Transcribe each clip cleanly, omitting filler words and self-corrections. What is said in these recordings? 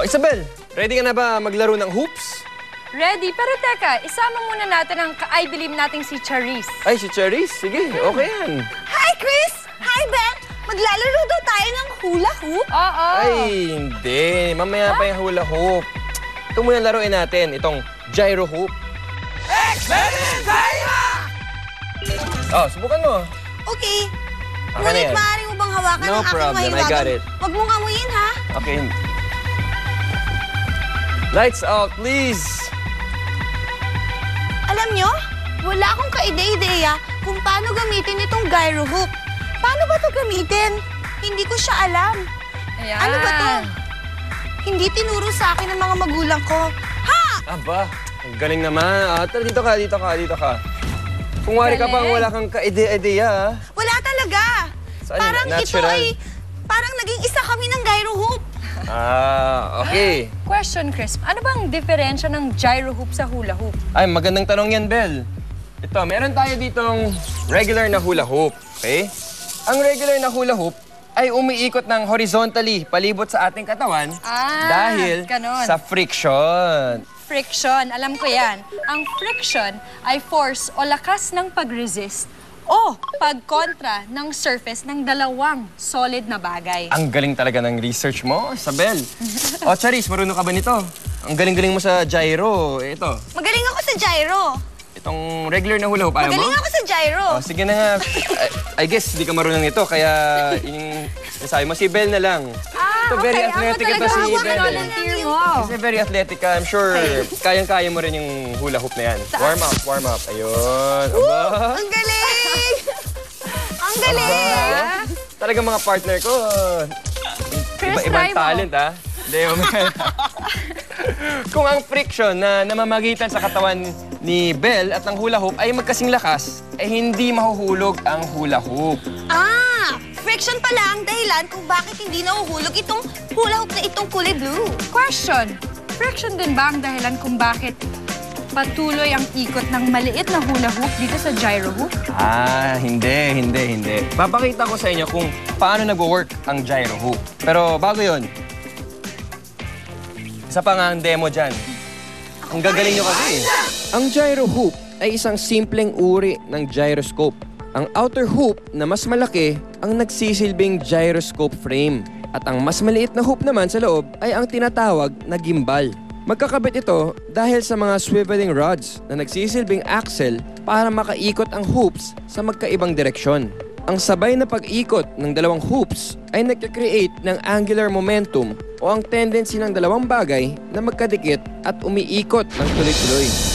Oh, Isabel, ready ka na ba maglaro ng hoops? Ready, pero teka, isama muna natin ang I believe nating si Charisse. Ay, si Charisse? Sige, okay yan. Hi, Chris! Hi, Ben! Maglalaro daw tayo ng hula hoop? Oo. Ay, hindi. Mamaya pa yung hula hoop. Ito muna laruin natin, itong gyro hoop. Experience tayo! Oh, subukan mo. Okay. Okay na Ngunit yan. maaari mo bang hawakan No ang aking problem, I mahiwagang? got it. Huwag mong amuyin, ha? Okay. Lights out, please. Alam nyo, wala akong kaide-ideya kung paano gamitin itong gyro hoop. Paano ba ito gamitin? Hindi ko siya alam. Ayan. Ano ba to? Hindi tinuro sa akin ng mga magulang ko. Ha! Aba, ang galing naman. Tara, dito ka. Kung wari ka pang Galing. wala kang ka-ideya, ha? Wala talaga. Saan yun? Parang ito Natural? ay... Parang naging isa kami ng gyro hoop. Okay. Question, Chris. Ano bang diferensya ng gyro hoop sa hula hoop? Ay, magandang tanong yan, Bel. Ito, meron tayo ditong regular na hula hoop, okay? Ang regular na hula hoop ay umiikot ng horizontally palibot sa ating katawan dahil ganon. sa friction. Friction, alam ko yan. Ang friction ay force o lakas ng pag-resist o pagkontra ng surface ng dalawang solid na bagay. Ang galing talaga ng research mo, Isabel. O, Charisse, marunong ka ba nito? Ang galing-galing mo sa gyro. Ito, Magaling ako sa gyro. itong regular na hula hoop, ayaw mo? Magaling ako sa gyro. Oh, sige na nga. I guess hindi ka marunong nito, kaya yung sabi mo, si Bel na lang. Ito, very athletic ito si Bel. volunteer mo. Kasi very athletic ka. I'm sure kayang-kaya mo rin yung hula hoop na yan. Warm up. Ayun. Aba. Ang galing! Ang galing! Talagang mga partner ko. Chris, Ibang try mo. talent, ha? Hindi, Kung ang friction na namamagitan sa katawan ni Bel at ng hula hoop ay magkasing lakas, eh hindi mahuhulog ang hula hoop. Friction pala ang dahilan kung bakit hindi nahuhulog itong hula hoop na itong kulay blue. Question, friction din ba ang dahilan kung bakit patuloy ang ikot ng maliit na hula hoop dito sa gyro hoop? Hindi. Papakita ko sa inyo kung paano nag-work ang gyro hoop. Pero bago yon, isa pa nga ang demo dyan. Ang gagaling nyo kasi. Ang gyro hoop ay isang simpleng uri ng gyroscope. Ang outer hoop na mas malaki ang nagsisilbing gyroscope frame. At ang mas maliit na hoop naman sa loob ay ang tinatawag na gimbal. Magkakabit ito dahil sa mga swiveling rods na nagsisilbing axle para makaikot ang hoops sa magkaibang direksyon. Ang sabay na pag-ikot ng dalawang hoops ay nagka-create ng angular momentum o ang tendency ng dalawang bagay na magkadikit at umiikot ng tuloy-tuloy.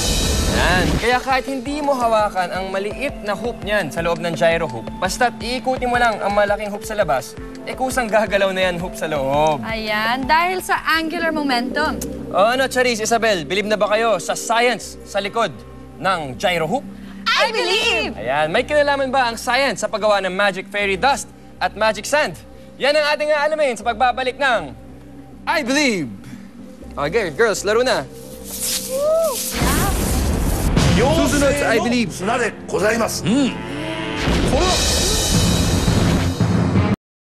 Yan. Kaya kahit hindi mo hawakan ang maliit na hoop niyan sa loob ng gyro hoop, basta't iikutin mo lang ang malaking hoop sa labas, kusang gagalaw na yan hoop sa loob. Ayan, dahil sa angular momentum. O ano, Charisse, Isabel, believe na ba kayo sa science sa likod ng gyro hoop? I believe! Ayan, may kinalaman ba ang science sa paggawa ng magic fairy dust at magic sand? Yan ang ating aalamin sa pagbabalik ng I Believe! Okay, girls, laro na. Susunod sa I Believe. 砂でございます。これは